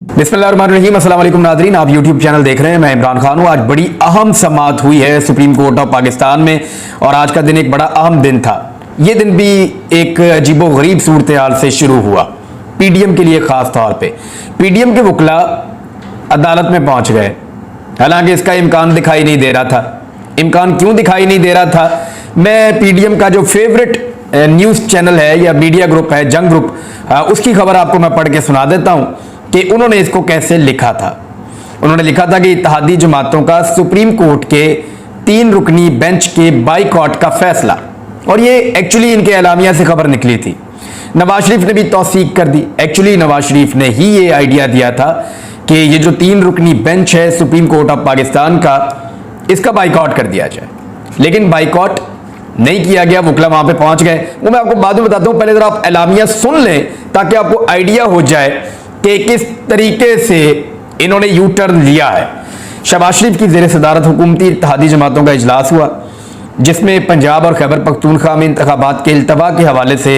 बिस्मिल्लाहिर्रहमानिर्रहीम। अस्सलाम वालेकुम नाज़रीन, आप यूट्यूब चैनल देख रहे हैं। मैं इमरान खान हूँ। आज बड़ी अहम समाअत हुई है सुप्रीम कोर्ट ऑफ पाकिस्तान में और आज का दिन एक बड़ा अहम दिन था। ये दिन भी एक अजीबोगरीब सूरत हाल से शुरू हुआ, पीडीएम के लिए खास तौर पे। पीडीएम के वकला अदालत में पहुंच गए, हालांकि इसका इम्कान दिखाई नहीं दे रहा था। इम्कान क्यों दिखाई नहीं दे रहा था? मैं पीडीएम का जो फेवरेट न्यूज़ चैनल है या मीडिया ग्रुप है, जंग ग्रुप, उसकी खबर आपको मैं पढ़ के सुना देता हूं कि उन्होंने इसको कैसे लिखा था। उन्होंने लिखा था कि इत्तेहादी जमातों का सुप्रीम कोर्ट के 3 रुकनी बेंच के बाइकॉट का फैसला, और ये एक्चुअली इनके एलामिया से खबर निकली थी। नवाज शरीफ ने भी तौसीक कर दी। एक्चुअली नवाज शरीफ ने ही ये आइडिया दिया था कि ये जो 3 रुकनी बेंच है सुप्रीम कोर्ट ऑफ पाकिस्तान का, इसका बाइकॉट कर दिया जाए, लेकिन बाइकॉट नहीं किया गया। वकला वहां पे पहुंच गए, वो मैं आपको बाद में बताता हूं। पहले जरा आप एलामिया सुन लें ताकि आपको आइडिया हो जाए कि किस तरीके से इन्होंने यू टर्न लिया है। शहबाज शरीफ की ज़ेर सदारत हुकूमती इत्तेहादी जमातों का इजलास हुआ, जिसमें पंजाब और खैबर पख्तूनख्वा में इंतखाबात के इल्तवा के हवाले से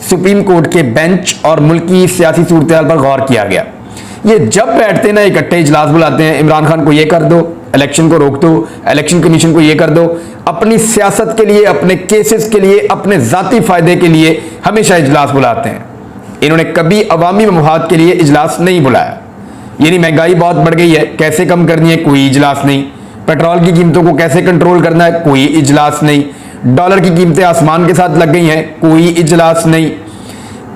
सुप्रीम कोर्ट के बेंच और मुल्क की सियासी सूरत हाल पर गौर किया गया। ये जब बैठते ना, इकट्ठे इजलास बुलाते हैं, इमरान खान को ये कर दो, इलेक्शन को रोक दो, इलेक्शन कमीशन को ये कर दो, अपनी सियासत के लिए, अपने केसेस के लिए, अपने जाती फायदे के लिए हमेशा इजलास बुलाते हैं। इन्होंने कभी अवामी मफाद के लिए इजलास नहीं बुलाया। यानी महंगाई बहुत बढ़ गई है, कैसे कम करनी है, कोई इजलास नहीं। पेट्रोल की कीमतों को कैसे कंट्रोल करना है, कोई इजलास नहीं। डॉलर की कीमतें आसमान के साथ लग गई हैं, कोई इजलास नहीं।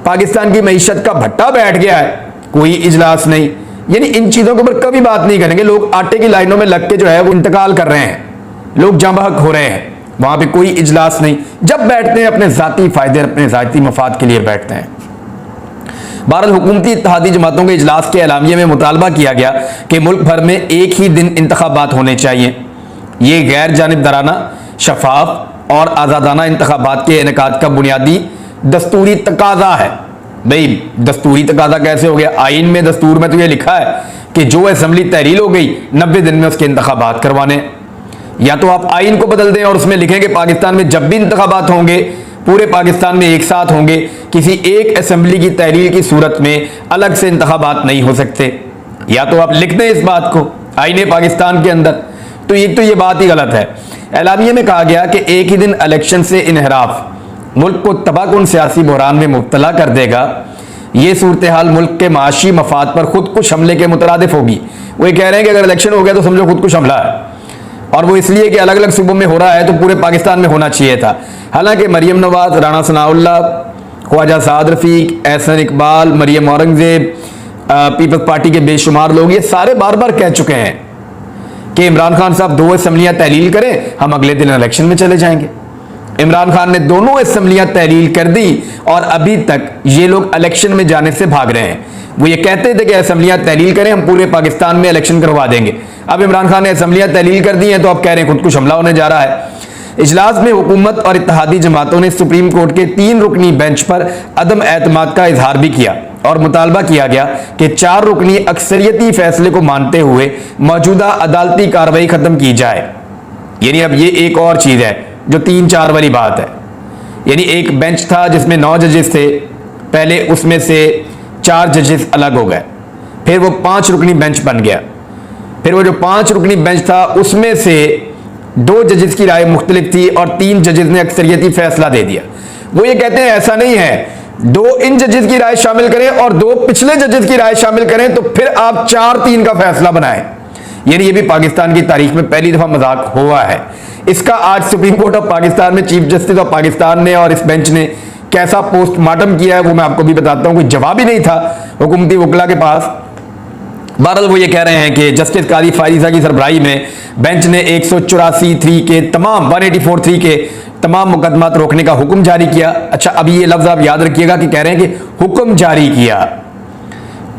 पाकिस्तान की मईशत का भट्टा बैठ गया है, कोई इजलास नहीं। यानी इन चीजों के ऊपर कभी बात नहीं करेंगे। लोग आटे की लाइनों में लग के जो है वो इंतकाल कर रहे हैं, लोग जंबहक हो रहे हैं, वहां पे कोई इजलास नहीं। जब बैठते हैं अपने जाती फायदे, अपने जाती मफाद के लिए बैठते हैं। बहरहाल हुकूमती इत्तेहादी जमातों के इजलास के एलामिये में मुतालबा किया गया कि मुल्क भर में एक ही दिन इंतखाबात होने चाहिए। ये गैर जानिबदाराना, शफाफ और आज़ादाना इंतखाबात के इनेकाद का बुनियादी दस्तूरी तकाजा है। भाई दस्तूरी तकाजा कैसे हो गया? आइन में, दस्तूर में तो ये लिखा है कि जो असेंबली तहरील हो गई 90 दिन में उसके इंतखाबात करवाने। या तो आप आइन को बदल दें और उसमें लिखें कि पाकिस्तान में जब भी इंतखाबात होंगे पूरे पाकिस्तान में एक साथ होंगे, किसी एक असेंबली की तहरीर की सूरत में अलग से इंतखाबात नहीं हो सकते। या तो आप लिख दें इस बात को आईने पाकिस्तान के अंदर, तो ये बात ही गलत है। एलामिया में कहा गया कि एक ही दिन इलेक्शन से इनहराफ मुल्क को तबाहकुन सियासी बहरान में मुब्तला कर देगा। ये सूरत हाल मुल्क के माशी मफाद पर खुदकुश हमले के मुतरादिफ होगी। वो ये कह रहे हैं कि अगर इलेक्शन हो गया तो समझो खुदकुश हमला है, और वो इसलिए कि अलग अलग सूबों में हो रहा है तो पूरे पाकिस्तान में होना चाहिए था। हालांकि मरियम नवाज, राना सनाउल्लाह, ख्वाजा साद रफीक, एहसन इकबाल, मरियम औरंगजेब, पीपल्स पार्टी के बेशुमार लोग ये सारे बार बार कह चुके हैं कि इमरान खान साहब 2 असेंबलियां तहलील करें, हम अगले दिन इलेक्शन में चले जाएंगे। इमरान खान ने दोनों असेंबलियां तहलील कर दी और अभी तक ये लोग इलेक्शन में जाने से भाग रहे हैं। वो ये कहते थे कि असेंबलियां तहलील करें, हम पूरे पाकिस्तान में इलेक्शन करवा देंगे। अब इमरान खान ने असेंबलियां तहलील कर दी हैं तो अब कह रहे हैं खुदकुश हमला होने जा रहा है। इजलास में हुकूमत और इत्तेहादी जमातों ने सुप्रीम कोर्ट के 3 रुकनी बेंच पर अदम एतमाद का इजहार भी किया और मुतालबा किया गया कि 4 रुकनी अक्सरियती फैसले को मानते हुए मौजूदा अदालती कार्रवाई खत्म की जाए। यानी अब ये एक और चीज है जो 3-4 वाली बात है। यानी एक बेंच था जिसमें 9 जजेस थे, पहले उसमें से 4 जजेस अलग हो गए, फिर वो 5 रुकनी बेंच बन गया। फिर वो जो 5 रुकनी बेंच था उसमें से 2 जजेस की राय मुख्तलिफ थी और 3 जजेस ने अक्सरियती फैसला दे दिया। वो ये कहते हैं ऐसा नहीं है, 2 इन जजेस की राय शामिल करें और 2 पिछले जजेस की राय शामिल करें तो फिर आप 4-3 का फैसला बनाएं। यानी ये भी पाकिस्तान की तारीख में पहली दफा मजाक हुआ है। इसका आज सुप्रीम कोर्ट ऑफ पाकिस्तान में चीफ जस्टिस ऑफ पाकिस्तान ने और इस बेंच ने कैसा पोस्टमार्टम किया है वो मैं आपको भी बताता हूं। कोई जवाब ही नहीं था हुकूमती वकला के पास। बहरहाल वो ये कह रहे हैं कि जस्टिस कादी फारिसा की सरबराही में बेंच ने 184(3) के तमाम 184(3) के तमाम मुकदमात रोकने का हुक्म जारी किया। अच्छा, अभी ये लफ्ज आप याद रखिएगा कि कह रहे हैं कि हुक्म जारी किया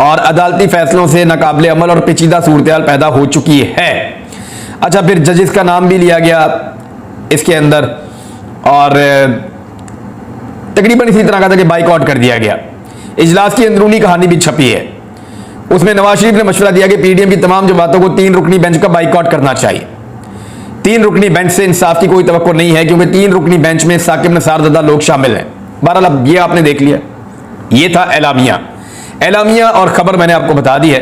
और अदालती फैसलों से नाकाबिले अमल और पेचीदा सूरत हाल पैदा हो चुकी है। अच्छा, फिर जजेस का नाम भी लिया गया इसके अंदर और तकरीबन इसी तरह का था कि बाइकआउट कर दिया गया। इजलास की अंदरूनी कहानी भी छपी है, उसमें नवाज शरीफ ने मशवरा दिया कि पीडीएम की तमाम जमातों को 3 रुकनी बेंच का बाइकआउट करना चाहिए। 3 रुकनी बेंच से इंसाफ की कोई तवक्को नहीं है क्योंकि 3 रुकनी बेंच में साकिब नसार ज़दा लोग शामिल हैं। बहरहाल अब ये आपने देख लिया, ये था एलामिया। एलामिया और खबर मैंने आपको बता दी है।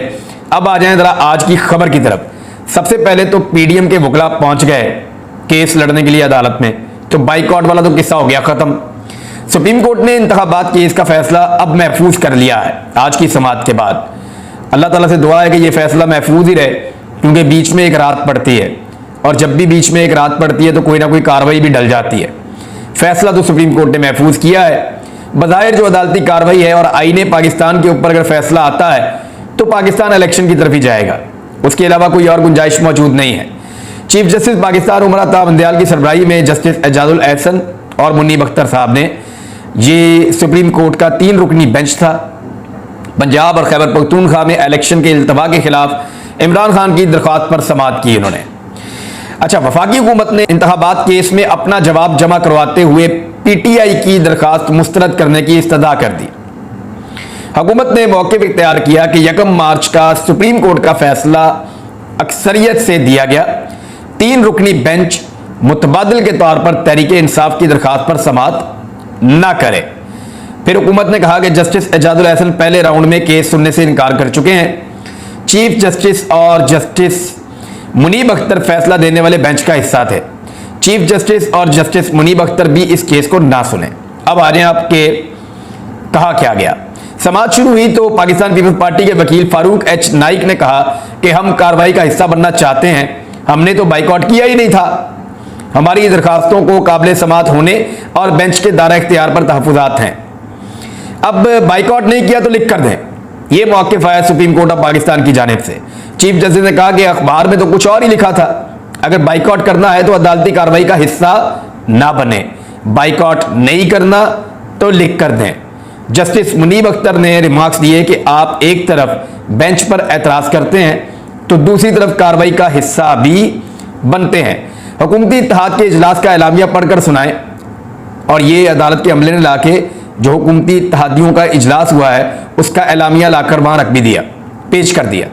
अब आ जाएं जरा आज की खबर की तरफ। सबसे पहले तो पीडीएम के वकला पहुंच गए केस लड़ने के लिए अदालत में, तो बाइकआउट वाला तो किस्सा हो गया खत्म। सुप्रीम कोर्ट ने इंतखाबात केस का फैसला अब महफूज कर लिया है आज की समाअत के बाद। अल्लाह ताला से दुआ है कि यह फैसला महफूज ही रहे, क्योंकि बीच में एक रात पड़ती है और जब भी बीच में एक रात पड़ती है तो कोई ना कोई कार्रवाई भी डल जाती है। फैसला तो सुप्रीम कोर्ट ने महफूज किया है। बज़ाहिर जो अदालती कार्रवाई है और आईने पाकिस्तान के ऊपर अगर फैसला आता है तो पाकिस्तान इलेक्शन की तरफ ही जाएगा, उसके अलावा कोई और गुंजाइश मौजूद नहीं है। चीफ जस्टिस पाकिस्तान उमर अता बंदयाल की सरबराही में जस्टिस एजाजुल एहसन और मुनीब अख्तर साहब ने, ये सुप्रीम कोर्ट का 3 रुकनी बेंच था, पंजाब और खैबर पख्तूनख्वा में इलेक्शन के इल्तवा के खिलाफ इमरान खान की दरख्वास्त पर समाअत की इन्होंने। अच्छा, वफाकी हुकूमत ने इंतखाबात केस में अपना जवाब जमा करवाते हुए पीटीआई की दरख्वास्त मुस्तरद करने की इस्तदा कर दी। हुकूमत ने मौक़िफ़ इख्तियार किया कि 1 मार्च का सुप्रीम कोर्ट का फैसला अक्सरियत से दिया गया। 3 रुकनी बेंच मुतबादिल के तौर पर तहरीक इंसाफ की दरख्वास्त पर समाअत ना करे। फिर हुकूमत ने कहा कि जस्टिस एजाजुल एहसन पहले राउंड में केस सुनने से इनकार कर चुके हैं। चीफ जस्टिस और जस्टिस मुनीब अख्तर फैसला देने वाले बेंच का हिस्सा थे। चीफ जस्टिस और जस्टिस मुनीब अख्तर भी इस केस को ना सुने। अब आ रहे हैं आपके कहा क्या गया। समाअत शुरू हुई तो पाकिस्तान पीपल्स पार्टी के वकील फारूक एच नाइक ने कहा कि हम कार्रवाई का हिस्सा बनना चाहते हैं, हमने तो बाइकआउट किया ही नहीं था, हमारी दरखास्तों को काबिल समाअत होने और बेंच के दायरा इख्तियार पर तहफ़्फ़ुज़ात हैं। अब बाइकआउट नहीं किया तो लिख कर दें, यह मौक़िफ़ आया सुप्रीम कोर्ट ऑफ पाकिस्तान की जानिब से। चीफ जस्टिस ने कहा कि अखबार में तो कुछ और ही लिखा था, अगर बाइकआउट करना है तो अदालती कार्रवाई का हिस्सा ना बने, बाइकआउट नहीं करना तो लिख कर दें। जस्टिस मुनीब अख्तर ने रिमार्क्स दिए कि आप एक तरफ बेंच पर एतराज़ करते हैं तो दूसरी तरफ कार्रवाई का हिस्सा भी बनते हैं। हुकूमती इत्तेहाद के इजलास का एलामिया पढ़कर सुनाएं, और ये अदालत के अमले ने लाके जो हुकूमती इत्तेहादियों का इजलास हुआ है उसका एलामिया लाकर वहाँ रख भी दिया, पेश कर दिया।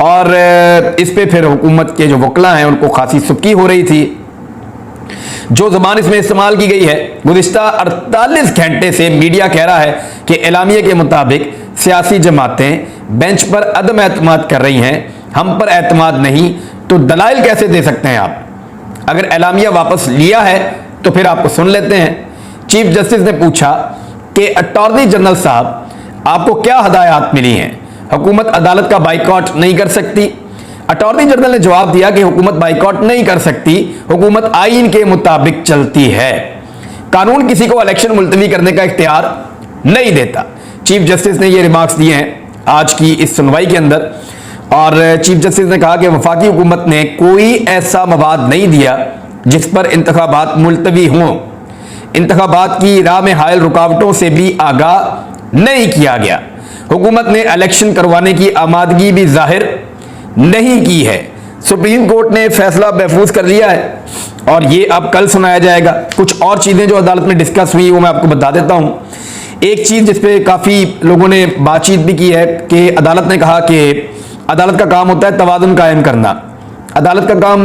और इस पे फिर हुकूमत के जो वकला हैं उनको खासी सुबकी हो रही थी। जो ज़बान इसमें इस्तेमाल की गई है, गुज़िश्ता 48 घंटे से मीडिया कह रहा है कि एलामिया के मुताबिक सियासी जमातें बेंच पर अदम एतमाद कर रही हैं, हम पर एतमाद नहीं, तो दलाइल कैसे दे सकते हैं आप? अगर एलामिया वापस लिया है तो फिर आपको सुन लेते हैं। चीफ जस्टिस ने पूछा कि अटॉर्नी जनरल साहब, आपको क्या हदायत मिली हैं? हुकूमत अदालत का बाइकआउट नहीं कर सकती? अटॉर्नी जनरल ने जवाब दिया कि हुकूमत बाइकआउट नहीं कर सकती, हुकूमत आईन के मुताबिक चलती है, कानून किसी को इलेक्शन मुलतवी करने का इख्तियार नहीं देता। चीफ जस्टिस ने ये रिमार्क्स दिए हैं आज की इस सुनवाई के अंदर। और चीफ जस्टिस ने कहा कि वफाकी हुकूमत ने कोई ऐसा मवाद नहीं दिया जिस पर इंतखाबात मुलतवी हों, इंतखाबात की राह में हायल रुकावटों से भी आगाह नहीं किया गया, हुकूमत ने इलेक्शन करवाने की आमादगी भी जाहिर नहीं की है। सुप्रीम कोर्ट ने फैसला महफूज कर लिया है और ये अब कल सुनाया जाएगा। कुछ और चीज़ें जो अदालत में डिस्कस हुई वो मैं आपको बता देता हूँ। एक चीज़ जिसपे काफ़ी लोगों ने बातचीत भी की है कि अदालत ने कहा कि अदालत का काम होता है तवाज़ुन कायम करना। अदालत का काम,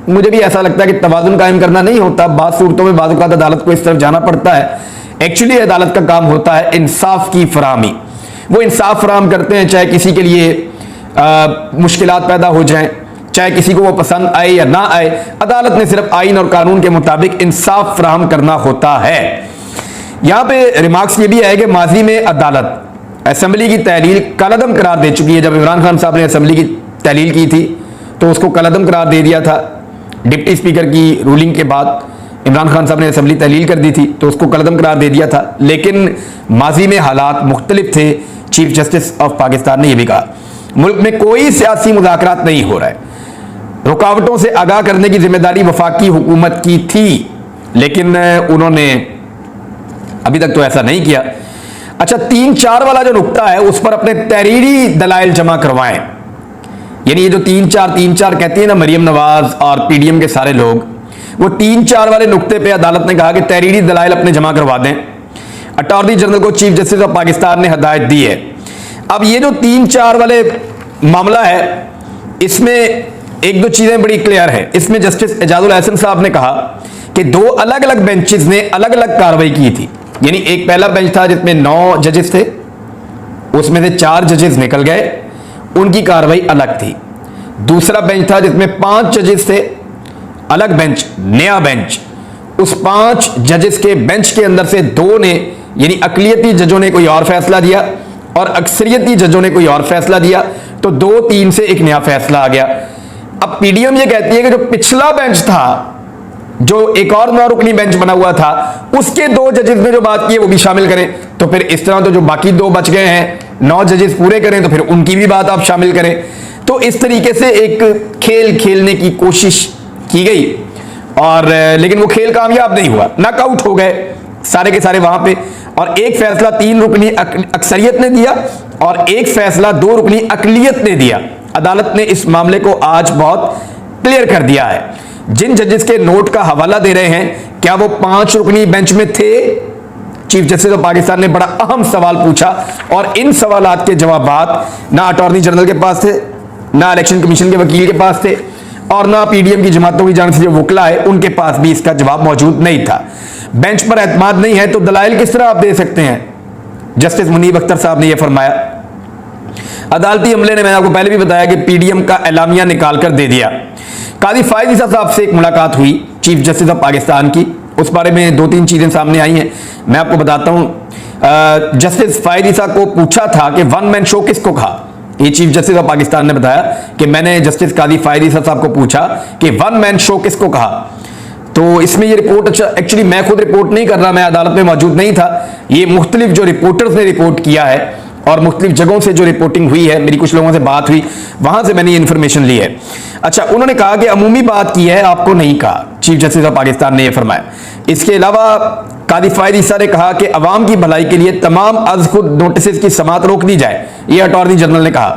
मुझे भी ऐसा लगता है कि तवाज़ुन कायम करना नहीं होता, बात सूरतों में बात औक़ात अदालत को इस तरफ जाना पड़ता है। एक्चुअली अदालत का काम होता है इंसाफ की फराहमी। वो इंसाफ फराहम करते हैं, चाहे किसी के लिए मुश्किलात पैदा हो जाएं, चाहे किसी को वो पसंद आए या ना आए, अदालत ने सिर्फ आइन और कानून के मुताबिक इंसाफ फराहम करना होता है। यहाँ पे रिमार्क्स ये भी है कि माजी में अदालत असेंबली की तहलील कलअदम करार दे चुकी है। जब इमरान खान साहब ने असेंबली की तहलील की थी तो उसको कलअदम करार दे दिया था। डिप्टी स्पीकर की रूलिंग के बाद इमरान खान साहब ने असेंबली तहलील कर दी थी तो उसको कलअदम करार दे दिया था, लेकिन माजी में हालात मुख्तलिफ थे। चीफ जस्टिस ऑफ पाकिस्तान ने यह भी कहा मुल्क में कोई सियासी मुज़ाकरात नहीं हो रहा है, रुकावटों से आगाह करने की जिम्मेदारी वफाकी हुकूमत की थी, लेकिन उन्होंने अभी तक तो ऐसा नहीं किया। अच्छा, 3-4 वाला जो नुक्ता है उस पर अपने तहरीरी दलाइल जमा करवाएं। यानी ये जो 3-4 कहती है ना मरियम नवाज और पीडीएम के सारे लोग, वो 3-4 वाले नुक्ते पे अदालत ने कहा कि तहरीरी दलाइल अपने जमा करवा दें। अटॉर्नी जनरल को चीफ जस्टिस ऑफ पाकिस्तान ने हदायत दी है। अब ये जो 3-4 वाले मामला है इसमें एक दो चीजें बड़ी क्लियर है। इसमें जस्टिस एजाजुल एहसन साहब ने कहा कि 2 अलग अलग बेंचेस ने अलग अलग कार्रवाई की थी। यानी एक पहला बेंच था जिसमें 9 जजेस थे, उसमें से 4 जजेस निकल गए, उनकी कार्रवाई अलग थी। दूसरा बेंच था जिसमें 5 जजेस थे, अलग बेंच, नया बेंच। उस 5 जजेस के बेंच के अंदर से 2 ने, यानी अकलियती जजों ने कोई और फैसला दिया और अक्सरियती जजों ने कोई और फैसला दिया, तो 2-3 से एक नया फैसला आ गया। अब पीडीएम ये कहती है कि जो पिछला बेंच था, जो एक और 9 रुकनी बेंच बना हुआ था, उसके 2 जजेस ने जो बात की है वो भी शामिल करें। तो फिर इस तरह तो जो बाकी 2 बच गए हैं, 9 जजेस पूरे करें, तो फिर उनकी भी बात आप शामिल करें। तो इस तरीके से एक खेल खेलने की कोशिश की गई, और लेकिन वो खेल कामयाब नहीं हुआ, नॉकआउट हो गए सारे के सारे वहां पे। और एक फैसला 3 रुकनी अक्सरियत ने दिया और एक फैसला 2 रुकनी अकलियत ने दिया। अदालत ने इस मामले को आज बहुत क्लियर कर दिया है। जिन जजेस के नोट का हवाला दे रहे हैं, क्या वो 5 रुकनी बेंच में थे? चीफ जस्टिस ऑफ पाकिस्तान ने बड़ा अहम सवाल पूछा, और इन सवालात के जवाबात ना अटॉर्नी जनरल के पास थे, ना इलेक्शन कमीशन के वकील के पास थे, और ना पीडीएम की जमातों की जानिब से जो वकला है उनके पास भी इसका जवाब मौजूद नहीं था। बेंच पर एतमाद नहीं है तो दलाइल किस तरह आप दे सकते हैं? जस्टिस मुनीब अख्तर साहब ने यह फरमाया। अदालती अमले ने, मैंने आपको पहले भी बताया कि पीडीएम का एलामिया निकाल कर दे दिया। कादी फायद ईसा साहब से एक मुलाकात हुई चीफ जस्टिस ऑफ पाकिस्तान की, उस बारे में 2-3 चीजें सामने आई हैं, मैं आपको बताता हूं। जस्टिस फायद ईसा को पूछा था कि 1 मैन शो किसको कहा। ये चीफ जस्टिस ऑफ पाकिस्तान ने बताया कि मैंने जस्टिस कादी फायद ईसा साहब को पूछा कि 1 मैन शो किसको कहा। तो इसमें ये रिपोर्ट, अच्छा एक्चुअली मैं खुद रिपोर्ट नहीं कर रहा, मैं अदालत में मौजूद नहीं था, ये मुख्तलिफ जो रिपोर्टर्स ने रिपोर्ट किया है और मुख्तलिफ जगहों से जो रिपोर्टिंग हुई है, मेरी कुछ लोगों से बात हुई, वहां से मैंने ये इंफॉर्मेशन ली है। अच्छा, उन्होंने कहा कि अमूमी बात की है, आपको नहीं कहा, चीफ जस्टिस ऑफ पाकिस्तान ने यह फरमाया। इसके अलावा कादी फायद ईसा ने कहा कि अवाम की भलाई के लिए तमाम अज खुद नोटिस की समात रोक दी जाए, यह अटॉर्नी जनरल ने कहा।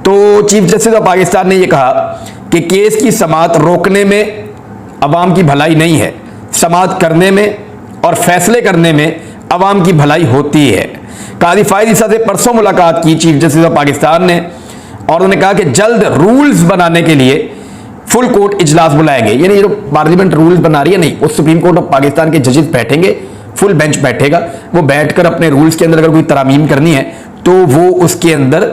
तो चीफ जस्टिस ऑफ पाकिस्तान ने यह कहा कि केस की समात रोकने में अवाम की भलाई नहीं है, समात करने में और फैसले करने में अवाम की भलाई होती है। कादी फायद ईसा से परसों मुलाकात की चीफ जस्टिस ऑफ पाकिस्तान ने, और उन्होंने कहा कि जल्द रूल्स बनाने के लिए फुल कोर्ट इजलास बुलाएंगे। यानी जो पार्लियामेंट रूल्स बना रही है, नहीं, वो सुप्रीम कोर्ट ऑफ पाकिस्तान के जजेस बैठेंगे, फुल बेंच बैठेगा, वो बैठकर अपने रूल्स के अंदर अगर कोई तरामीम करनी है तो वो उसके अंदर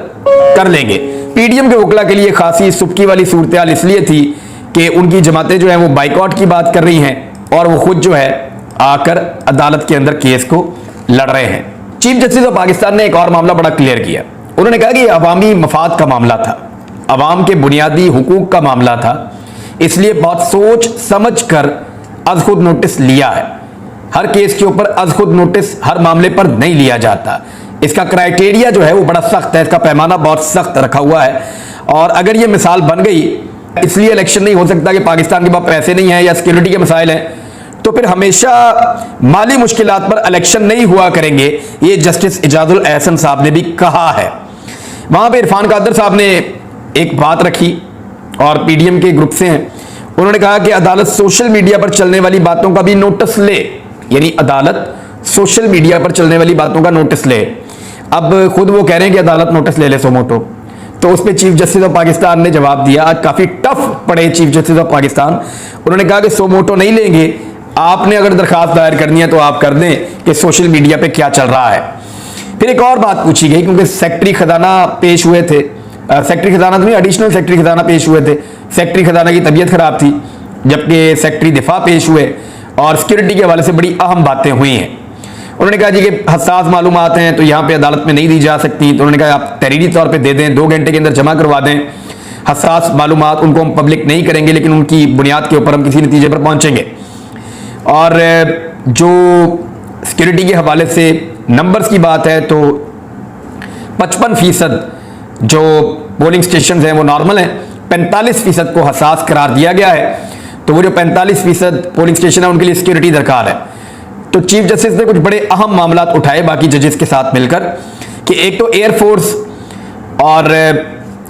कर लेंगे। पीडीएम के वकला के लिए खासी सुबकी वाली सूरत हाल इसलिए थी कि उनकी जमातें जो है वो बाइकआउट की बात कर रही हैं और वो खुद जो है आकर अदालत के अंदर केस को लड़ रहे हैं। चीफ जस्टिस ऑफ पाकिस्तान ने एक और मामला बड़ा क्लियर किया। उन्होंने कहा कि यह अवामी मफाद का मामला था, अवाम के बुनियादी हुकूक का मामला था, इसलिए बहुत सोच समझ कर अज खुद नोटिस लिया है। हर केस के ऊपर अज खुद नोटिस हर मामले पर नहीं लिया जाता। इसका क्राइटेरिया जो है वो बड़ा सख्त है, इसका पैमाना बहुत सख्त रखा हुआ है। और अगर ये मिसाल बन गई, इसलिए इलेक्शन नहीं हो सकता कि पाकिस्तान के पास पैसे नहीं है या सिक्योरिटी के मसाइल हैं, तो फिर हमेशा माली मुश्किलात पर इलेक्शन नहीं हुआ करेंगे। ये जस्टिस इजाजुल एहसन साहब ने भी कहा है। वहां पे इरफान कादर साहब ने एक बात रखी और पीडीएम के ग्रुप से हैं, उन्होंने कहा कि अदालत सोशल मीडिया पर चलने वाली बातों का भी नोटिस ले, यानी अदालत सोशल मीडिया पर चलने वाली बातों का नोटिस ले। अब खुद वो कह रहे हैं कि अदालत नोटिस ले ले सोमोटो, तो उस पर चीफ जस्टिस ऑफ पाकिस्तान ने जवाब दिया। आज काफी टफ पड़े चीफ जस्टिस ऑफ पाकिस्तान। उन्होंने कहा कि सोमोटो नहीं लेंगे, आपने अगर दरखास्त दायर करनी है तो आप कर दें कि सोशल मीडिया पे क्या चल रहा है। फिर एक और बात पूछी गई, क्योंकि सेक्रेटरी खजाना पेश हुए थे, सेक्रेटरी खजाना तो नहीं, एडिशनल सेक्रेटरी खजाना पेश हुए थे। सेक्रेटरी खजाना की तबीयत खराब थी, जबकि सेक्रेटरी दिफा पेश हुए और सिक्योरिटी के हवाले से बड़ी अहम बातें हुई हैं। उन्होंने कहा जी कि हसास मालूमात हैं तो यहाँ पे अदालत में नहीं दी जा सकती, तो उन्होंने कहा आप तहरीरी तौर पे दे दें, 2 घंटे के अंदर जमा करवा दें। हसास मालूमात उनको हम पब्लिक नहीं करेंगे, लेकिन उनकी बुनियाद के ऊपर हम किसी नतीजे पर पहुंचेंगे। और जो सिक्योरिटी के हवाले से नंबर्स की बात है तो 55% जो पोलिंग स्टेशन हैं वो नॉर्मल हैं, 45% को हसास करार दिया गया है। तो वो जो 45% पोलिंग स्टेशन है उनके लिए सिक्योरिटी दरकार है। तो चीफ जस्टिस ने कुछ बड़े अहम मामला उठाए बाकी जजेस के साथ मिलकर, कि एक तो एयरफोर्स और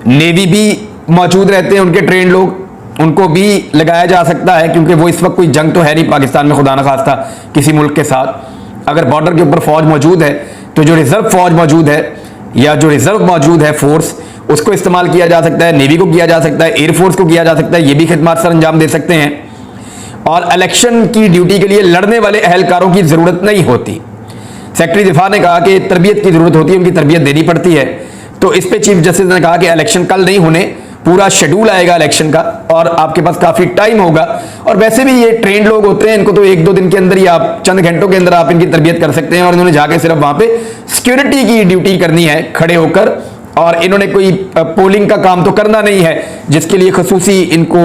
नेवी भी मौजूद रहते हैं, उनके ट्रेन लोग, उनको भी लगाया जा सकता है, क्योंकि वो इस वक्त कोई जंग तो है नहीं पाकिस्तान में खुदा न खास्ता किसी मुल्क के साथ। अगर बॉर्डर के ऊपर फौज मौजूद है तो जो रिजर्व फौज मौजूद है या जो रिजर्व मौजूद है फोर्स, उसको इस्तेमाल किया जा सकता है, नेवी को किया जा सकता है, एयरफोर्स को किया जा सकता है, ये भी खिदमत सर अंजाम दे सकते हैं। और इलेक्शन की ड्यूटी के लिए लड़ने वाले अहलकारों की जरूरत नहीं होती। सेक्रेटरी दिफा ने कहा कि तरबियत की जरूरत होती है, उनकी तरबियत देनी पड़ती है। तो इस पे चीफ जस्टिस ने कहा कि इलेक्शन कल नहीं होने, पूरा शेड्यूल आएगा इलेक्शन का और आपके पास काफी टाइम होगा। और वैसे भी ये ट्रेंड लोग होते हैं, इनको तो 1-2 दिन के अंदर ही, आप चंद घंटों के अंदर आप इनकी तरबियत कर सकते हैं। और इन्होंने जाके सिर्फ वहां पे सिक्योरिटी की ड्यूटी करनी है खड़े होकर, और इन्होंने कोई पोलिंग का काम तो करना नहीं है जिसके लिए खसूसी इनको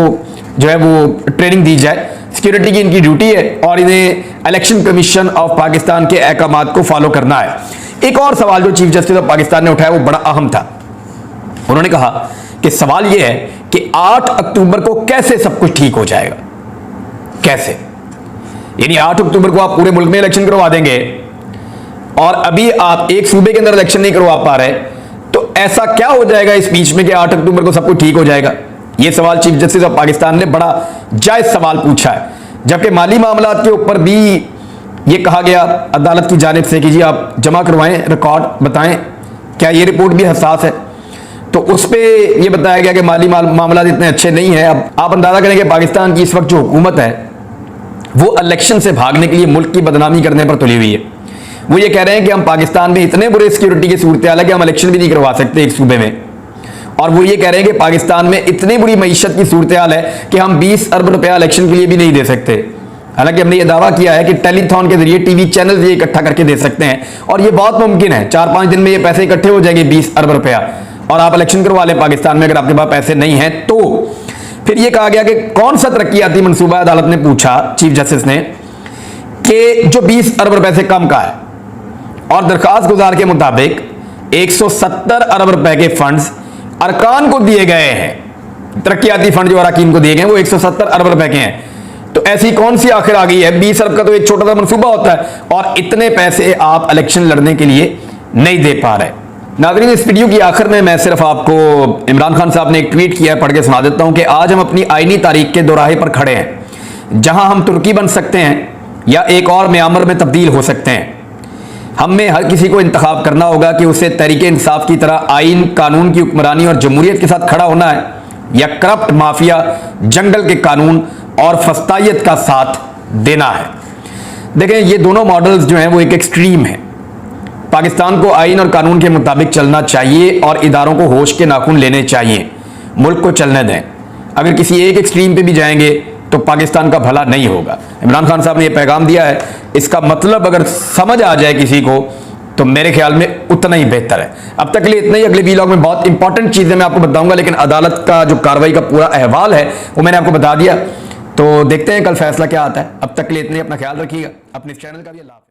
जो है वो ट्रेनिंग दी जाए। सिक्योरिटी की इनकी ड्यूटी है और इन्हें इलेक्शन कमीशन ऑफ पाकिस्तान के अहकामात को फॉलो करना है। एक और सवाल जो चीफ जस्टिस ऑफ पाकिस्तान ने उठाया वो बड़ा अहम था। उन्होंने कहा कि सवाल यह है कि 8 अक्टूबर को कैसे सब कुछ ठीक हो जाएगा, कैसे? यानी 8 अक्टूबर को आप पूरे मुल्क में इलेक्शन करवा देंगे और अभी आप एक सूबे के अंदर इलेक्शन नहीं करवा पा रहे, तो ऐसा क्या हो जाएगा इस बीच में कि 8 अक्टूबर को सब कुछ ठीक हो जाएगा? यह सवाल चीफ जस्टिस ऑफ पाकिस्तान ने बड़ा जायज सवाल पूछा है। जबकि माली मामलात के ऊपर भी यह कहा गया अदालत की जानिब से कि जी आप जमा करवाएं, रिकॉर्ड बताएं, क्या यह रिपोर्ट भी हसास है? तो उस पर यह बताया गया कि माली मामलात इतने अच्छे नहीं है। अब आप अंदाजा करें कि पाकिस्तान की इस वक्त जो हुकूमत है वो इलेक्शन से भागने के लिए मुल्क की बदनामी करने पर तुली हुई है। वो ये कह रहे हैं कि हम पाकिस्तान में इतने बुरे सिक्योरिटी की सूरत हाल है कि हम इलेक्शन भी नहीं करवा सकते एक सूबे में। और वो ये कह रहे हैं कि पाकिस्तान में इतनी बुरी मईशत की सूरत हाल है कि हम 20 अरब रुपया इलेक्शन के लिए भी नहीं दे सकते। हालांकि हमने ये दावा किया है कि टेलीथॉन के जरिए टीवी चैनल ये इकट्ठा करके दे सकते हैं और ये बहुत मुमकिन है। 4-5 दिन में ये पैसे इकट्ठे हो जाएंगे 20 अरब रुपया, और आप इलेक्शन करवा लें पाकिस्तान में अगर आपके पास पैसे नहीं है तो। फिर ये कहा गया कि कौन सा तरक्याती मंसूबा, अदालत ने पूछा चीफ जस्टिस ने, कि जो 20 अरब रुपए से कम का है। और दरखास्त गुजार के मुताबिक 170 अरब रुपए के फंड्स अरकान को दिए गए हैं। तरक्याती फंड जो अरकान को दिए गए वो 170 अरब रुपए के हैं। तो ऐसी कौन सी आखिर आ गई है? 20 अरब का तो एक छोटा सा मंसूबा होता है और इतने पैसे आप इलेक्शन लड़ने के लिए नहीं दे पा रहे। नाज़रीन, इस वीडियो की आखिर में मैं सिर्फ आपको इमरान खान साहब ने एक ट्वीट किया है, पढ़ के सुना देता हूं कि आज हम अपनी आईनी तारीख के दोराहे पर खड़े हैं, जहां हम तुर्की बन सकते हैं या एक और म्यांमार में तब्दील हो सकते हैं। हम में हर किसी को इंतखाब करना होगा कि उसे तरीके इंसाफ की तरह आइन, कानून की हुक्मरानी और जमहूरियत के साथ खड़ा होना है या करप्ट माफिया, जंगल के कानून और फस्तायत का साथ देना है। देखें, ये दोनों मॉडल्स जो हैं वो एक एक्सट्रीम है। पाकिस्तान को आइन और कानून के मुताबिक चलना चाहिए और इदारों को होश के नाखून लेने चाहिए, मुल्क को चलने दें। अगर किसी एक एक्सट्रीम पे भी जाएंगे तो पाकिस्तान का भला नहीं होगा। इमरान खान साहब ने यह पैगाम दिया है, इसका मतलब अगर समझ आ जाए किसी को तो मेरे ख्याल में उतना ही बेहतर है। अब तक के लिए इतना ही। अगले वीलॉग में बहुत इंपॉर्टेंट चीजें मैं आपको बताऊंगा, लेकिन अदालत का जो कार्रवाई का पूरा अहवाल है वो मैंने आपको बता दिया। तो देखते हैं कल फैसला क्या आता है। अब तक के लिए इतना ही। अपना ख्याल रखिएगा, अपने चैनल का भी। अल्लाह हाफ़िज़।